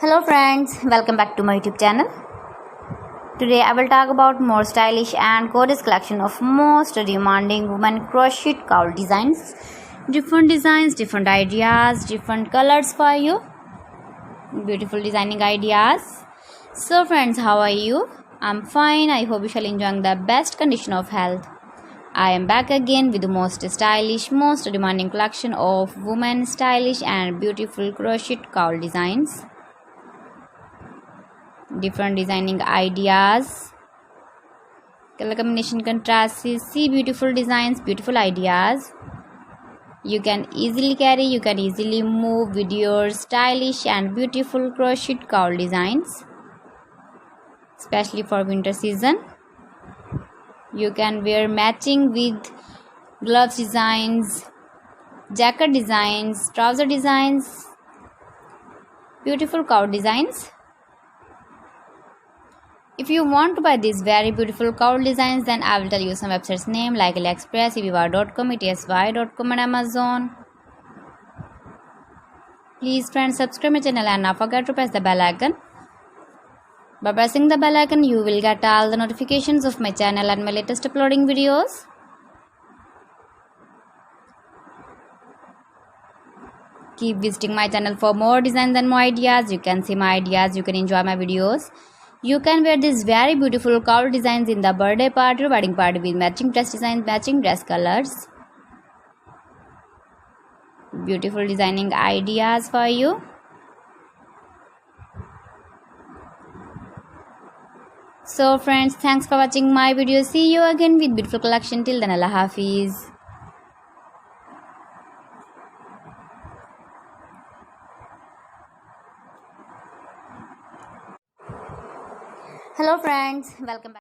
Hello friends, welcome back to my YouTube channel. Today I will talk about more stylish and gorgeous collection of most demanding women crochet cowl designs. Different designs, different ideas, different colors for you. Beautiful designing ideas. So friends, how are you? I'm fine. I hope you shall enjoy the best condition of health. I am back again with the most stylish, most demanding collection of women stylish and beautiful crochet cowl designs. Different designing ideas, color combination contrasts, see beautiful designs, beautiful ideas. You can easily carry, you can easily move with your stylish and beautiful crochet cowl designs, especially for winter season. You can wear matching with gloves designs, jacket designs, trouser designs, beautiful cowl designs. If you want to buy these very beautiful cowl designs, then I will tell you some websites name like AliExpress, eviva.com, etsy.com and Amazon. Please friends, subscribe my channel and not forget to press the bell icon. By pressing the bell icon, you will get all the notifications of my channel and my latest uploading videos. Keep visiting my channel for more designs and more ideas. You can see my ideas, you can enjoy my videos. You can wear these very beautiful cowl designs in the birthday party or wedding party with matching dress designs, matching dress colors. Beautiful designing ideas for you. So friends, thanks for watching my video. See you again with beautiful collection. Till then, Allah Hafiz. Hello friends, welcome back.